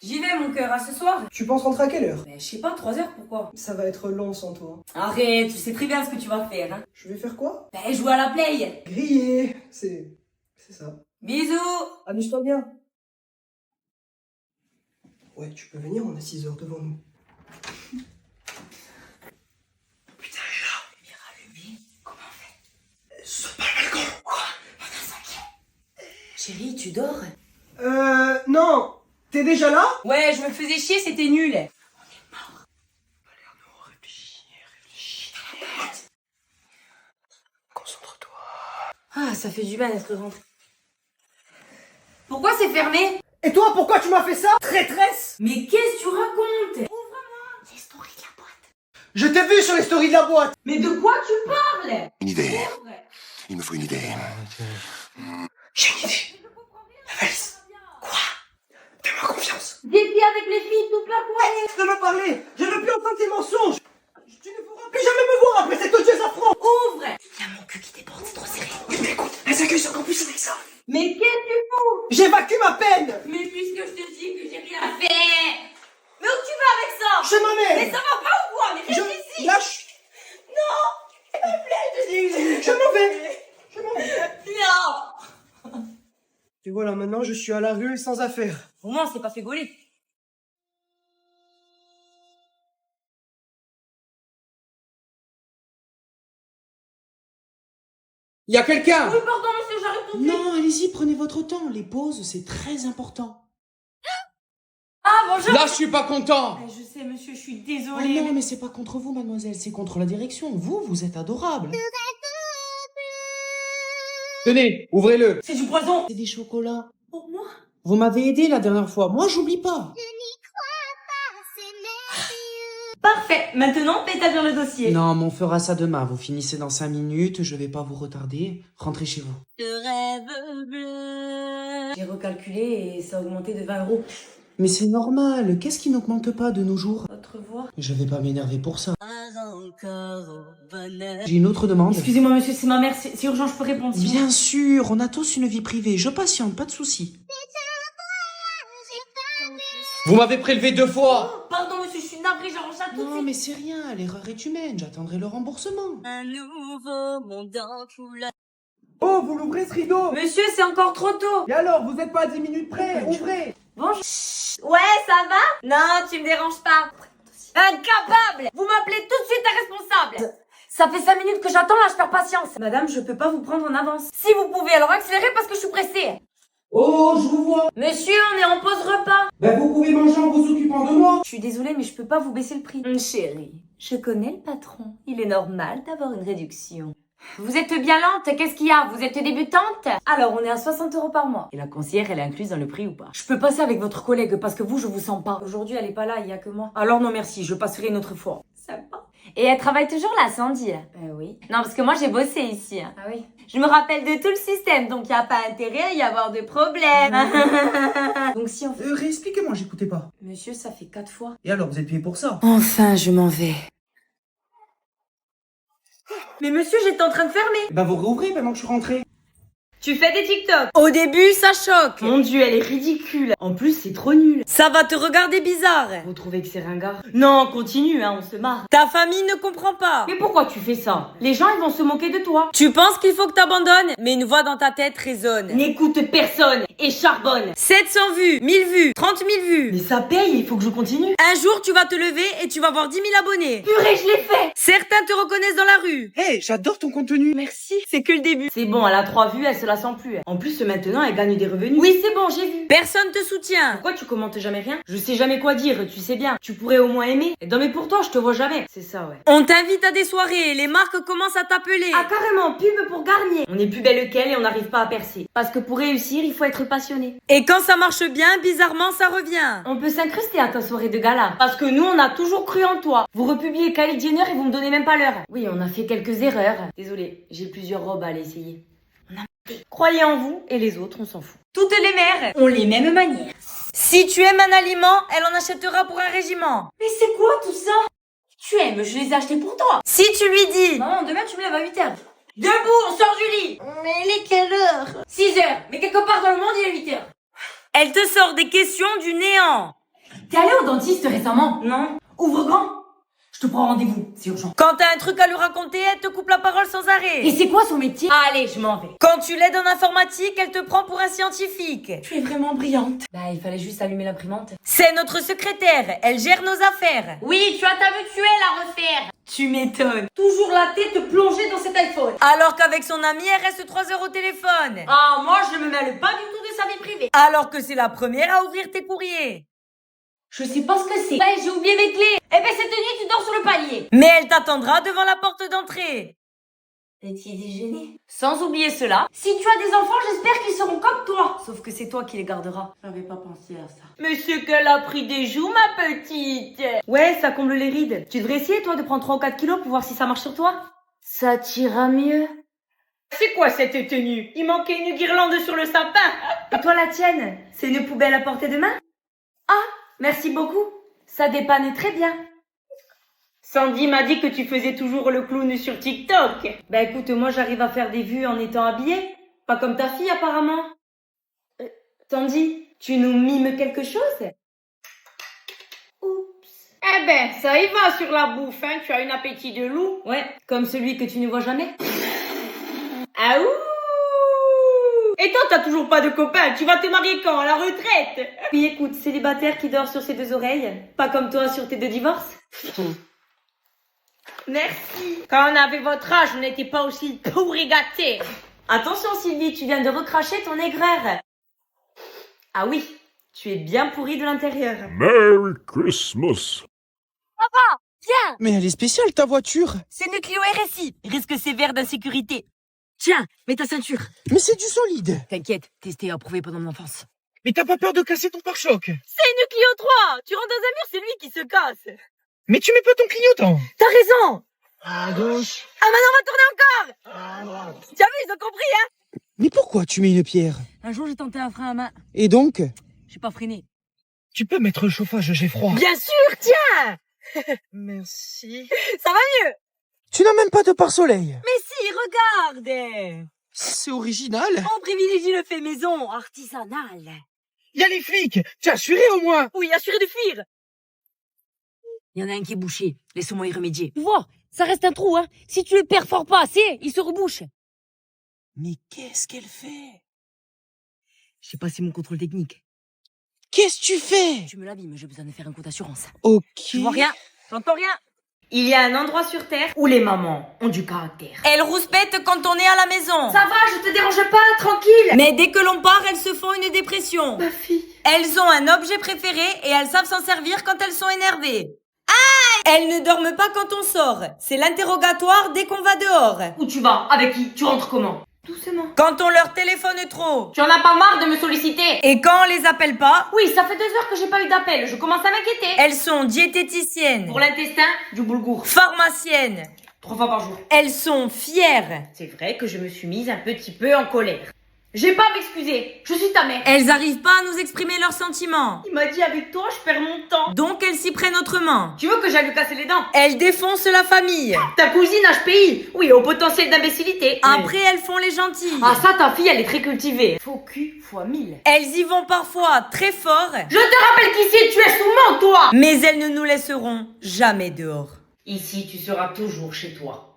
J'y vais mon cœur, à ce soir. Tu penses rentrer à quelle heure? Mais je sais pas, 3 heures, pourquoi? Ça va être long sans toi. Arrête, tu sais très bien ce que tu vas faire, hein. Je vais faire quoi? Ben, jouer à la play. Griller. C'est ça. Bisous. Amuse-toi bien. Ouais, tu peux venir, on a 6 heures devant nous. Putain, elle est là. Lumière allumée. Comment on fait? Saute pas le balcon. Quoi? On a 5. Chérie, tu dors? Non. T'es déjà là? Ouais, je me faisais chier, c'était nul. Réfléchis. Concentre-toi. Ah, ça fait du bien d'être rentré. Pourquoi c'est fermé? Et toi, pourquoi tu m'as fait ça? Traîtresse! Mais qu'est-ce que tu racontes? Ouvre-moi. Les stories de la boîte. Je t'ai vu sur les stories de la boîte! Mais de quoi tu parles? Une idée. Ouvre. Il me faut une idée. J'ai une idée. La valise. Quoi? Fais-moi confiance. Défi avec les filles toute la soirée. Arrête de me parler! Je veux plus entendre tes mensonges! Tu ne pourras plus jamais me voir après cet odieux affront! Ouvre. Il y a mon cul qui déborde, c'est trop serré. Mais écoute, elle s'accueille sur campus avec ça! Mais qu'est-ce que tu fous? J'évacue ma peine! Mais puisque je te dis que j'ai rien fait. Mais où tu vas avec ça? Chez ma mère! Mais ça va pas ou quoi? Mais reste ici. Lâche! Non. S'il te plaît, je te dis. Je m'en vais! Je m'en vais! Non. Et voilà, maintenant je suis à la rue et sans affaires. Au moins, on s'est pas fait gauler. Y a quelqu'un? Oui, pardon, monsieur, j'arrive tout de suite. Non, allez-y, prenez votre temps. Les pauses, c'est très important. Ah, bonjour. Là, je suis pas content. Je sais, monsieur, je suis Oh désolée. non, mais c'est pas contre vous, mademoiselle, c'est contre la direction. Vous êtes adorable. Tenez, ouvrez-le. C'est du poison. C'est des chocolats. Pour moi. Vous m'avez aidé la dernière fois. Moi, j'oublie pas. Parfait. Maintenant, établir le dossier. Non, mais on fera ça demain. Vous finissez dans 5 minutes. Je vais pas vous retarder. Rentrez chez vous. J'ai recalculé et ça a augmenté de 20 €. Mais c'est normal. Qu'est-ce qui n'augmente pas de nos jours? Votre voix. Je vais pas m'énerver pour ça. J'ai une autre demande. Excusez-moi, monsieur, c'est ma mère. C'est urgent, je peux répondre. Bien sûr, on a tous une vie privée. Je patiente, pas de souci. Vous m'avez prélevé 2 fois. Oh, pardon, monsieur, je suis navrée, j'arrange ça tout de Non, suite. mais c'est rien. L'erreur est humaine. J'attendrai le remboursement. Un nouveau monde en couleur. Oh, vous l'ouvrez ce rideau! Monsieur, c'est encore trop tôt. Et alors, vous êtes pas à 10 minutes près? Ouvrez! Bonjour. Ouais, ça va? Non, tu me déranges pas. Incapable. Vous m'appelez tout de suite un responsable. Ça fait 5 minutes que j'attends, là, je perds patience. Madame, je peux pas vous prendre en avance. Si vous pouvez, alors accélérez parce que je suis pressée. Oh, je vous vois! Monsieur, on est en pause repas. Ben, vous pouvez manger en vous occupant de moi! Je suis désolée, mais je peux pas vous baisser le prix. Chérie, je connais le patron. Il est normal d'avoir une réduction. Vous êtes bien lente, qu'est-ce qu'il y a? Vous êtes débutante? Alors, on est à 60 € par mois. Et la conseillère, elle est incluse dans le prix ou pas? Je peux passer avec votre collègue parce que vous, je vous sens pas. Aujourd'hui, elle est pas là, il y a que moi. Alors non merci, je passerai une autre fois. Sympa. Et elle travaille toujours là, Sandy? Oui. Non, parce que moi, j'ai bossé ici. Ah oui? Je me rappelle de tout le système, donc il n'y a pas intérêt à y avoir de problème. Donc si on fait... Réexpliquez-moi, j'écoutais pas. Monsieur, ça fait 4 fois. Et alors, vous êtes payé pour ça? Enfin, je m'en vais. Mais monsieur, j'étais en train de fermer. Ben, vous réouvrez pendant que je suis rentré. Tu fais des TikTok. Au début, ça choque. Mon Dieu, elle est ridicule. En plus, c'est trop nul. Ça va te regarder bizarre. Vous trouvez que c'est ringard? Non, continue, hein, on se marre. Ta famille ne comprend pas. Mais pourquoi tu fais ça? Les gens, ils vont se moquer de toi. Tu penses qu'il faut que t'abandonnes? Mais une voix dans ta tête résonne. N'écoute personne et charbonne. 700 vues, 1000 vues, 30 000 vues. Mais ça paye, il faut que je continue. Un jour, tu vas te lever et tu vas voir 10 000 abonnés. Purée, je l'ai fait. Certains te reconnaissent dans la rue. Hey, j'adore ton contenu! Merci, c'est que le début. C'est bon, elle a 3 vues, elle se la sent plus. En plus, maintenant, elle gagne des revenus. Oui, c'est bon, j'ai vu. Personne te soutient. Pourquoi tu commentes jamais rien? Je sais jamais quoi dire, tu sais bien. Tu pourrais au moins aimer. Et non, mais pour toi, je te vois jamais. C'est ça, ouais. On t'invite à des soirées, les marques commencent à t'appeler. Ah, carrément, pub pour Garnier. On est plus belle qu'elle et on n'arrive pas à percer. Parce que pour réussir, il faut être passionné. Et quand ça marche bien, bizarrement, ça revient. On peut s'incruster à ta soirée de gala. Parce que nous, on a toujours cru en toi. Vous republiez Kylie Jenner et vous me donnez même pas l'heure. Oui, on a fait quelques erreurs. Désolée, j'ai plusieurs robes à aller essayer. Croyez en vous et les autres, on s'en fout. Toutes les mères ont les mêmes manières. Si tu aimes un aliment, elle en achètera pour un régiment. Mais c'est quoi tout ça? Tu aimes, je les ai achetés pour toi. Si tu lui dis maman, demain tu me lèves à 8h. Debout, on sort du lit. Mais il est quelle heure? 6h. Mais quelque part dans le monde, il est 8h. Elle te sort des questions du néant. T'es allé au dentiste récemment? Non. Ouvre grand. Je te prends rendez-vous, c'est urgent. Quand t'as un truc à lui raconter, elle te coupe la parole sans arrêt. Et c'est quoi son métier? Allez, je m'en vais. Quand tu l'aides en informatique, elle te prend pour un scientifique. Tu es vraiment brillante. Bah, il fallait juste allumer l'imprimante. C'est notre secrétaire, elle gère nos affaires. Oui, tu as t'habitué à la refaire. Tu m'étonnes. Toujours la tête plongée dans cet iPhone. Alors qu'avec son ami, elle reste 3 heures au téléphone. Ah, moi, je ne me mêle pas du tout de sa vie privée. Alors que c'est la première à ouvrir tes courriers. Je sais pas ce que c'est. Ouais, j'ai oublié mes clés. Eh ben, cette nuit, tu dors sur le palier. Mais elle t'attendra devant la porte d'entrée. Petit déjeuner. Sans oublier cela. Si tu as des enfants, j'espère qu'ils seront comme toi. Sauf que c'est toi qui les garderas. J'avais pas pensé à ça. Mais c'est qu'elle a pris des joues, ma petite. Ouais, ça comble les rides. Tu devrais essayer, toi, de prendre 3 ou 4 kilos pour voir si ça marche sur toi. Ça t'ira mieux. C'est quoi cette tenue? Il manquait une guirlande sur le sapin. Et toi, la tienne? C'est une poubelle à portée de main? Ah, merci beaucoup. Ça dépanne très bien. Sandy m'a dit que tu faisais toujours le clown sur TikTok. Bah écoute, moi j'arrive à faire des vues en étant habillée. Pas comme ta fille apparemment. Sandy, tu nous mimes quelque chose? Oups. Eh ben, ça y va sur la bouffe, hein. Tu as un appétit de loup. Ouais, comme celui que tu ne vois jamais. Ah ouh! Et toi, t'as toujours pas de copain. Tu vas te marier quand? À la retraite? Oui, écoute, célibataire qui dort sur ses 2 oreilles. Pas comme toi sur tes 2 divorces. Merci. Quand on avait votre âge, on n'était pas aussi pourri gâtés. Attention Sylvie, tu viens de recracher ton aigreur. Ah oui, tu es bien pourri de l'intérieur. Merry Christmas. Tiens, Mais elle est spéciale ta voiture. C'est une Clio RSI, risque sévère d'insécurité. Tiens, mets ta ceinture. Mais c'est du solide. T'inquiète, testé et approuvé pendant mon enfance. Mais t'as pas peur de casser ton pare-choc? C'est une Clio 3. Tu rentres dans un mur, c'est lui qui se casse. Mais tu mets pas ton clignotant. T'as raison. À gauche. Ah maintenant on va tourner encore. À droite. T'as vu, ils ont compris, hein. Mais pourquoi tu mets une pierre? Un jour j'ai tenté un frein à main, Et donc? j'ai pas freiné. Tu peux mettre le chauffage, j'ai froid. Bien sûr, tiens. Merci. Ça va mieux. Tu n'as même pas de pare-soleil. Mais si, regarde. C'est original. On privilégie le fait maison, artisanal. Y a les flics. T'es assuré au moins. Oui, assuré de fuir. Il y en a un qui est bouché. Laisse-moi y remédier. Tu vois, ça reste un trou, hein. Si tu le perfores pas assez, il se rebouche. Mais qu'est-ce qu'elle fait? J'ai passé mon contrôle technique. Qu'est-ce que tu fais? Tu me l'abîmes, j'ai besoin de faire un coup d'assurance. Ok. Je vois rien, j'entends rien. Il y a un endroit sur Terre où les mamans ont du caractère. Elles rouspètent quand on est à la maison. ça va, je te dérange pas, tranquille. Mais dès que l'on part, elles se font une dépression. Ma fille. Elles ont un objet préféré et elles savent s'en servir quand elles sont énervées. Elles ne dorment pas quand on sort. C'est l'interrogatoire dès qu'on va dehors. Où tu vas? Avec qui? Tu rentres comment? Doucement. Quand on leur téléphone trop. Tu en as pas marre de me solliciter? Et quand on les appelle pas, Oui, ça fait 2 heures que j'ai pas eu d'appel. Je commence à m'inquiéter. elles sont diététiciennes, Pour l'intestin, du boulgour. pharmaciennes. 3 fois par jour. Elles sont fières. C'est vrai que je me suis mise un petit peu en colère. J'ai pas à m'excuser. Je suis ta mère. Elles arrivent pas à nous exprimer leurs sentiments. Il m'a dit avec toi, je perds mon temps. Donc elles s'y prennent autrement. Tu veux que j'aille lui casser les dents? Elles défoncent la famille. Ta cousine HPI. Oui, au potentiel d'imbécilité. Après, elles font les gentilles. Ah ça, ta fille, elle est très cultivée. Faux cul fois 1000. Elles y vont parfois très fort, Je te rappelle qu'ici, tu es sous mon toit. mais elles ne nous laisseront jamais dehors. Ici, tu seras toujours chez toi.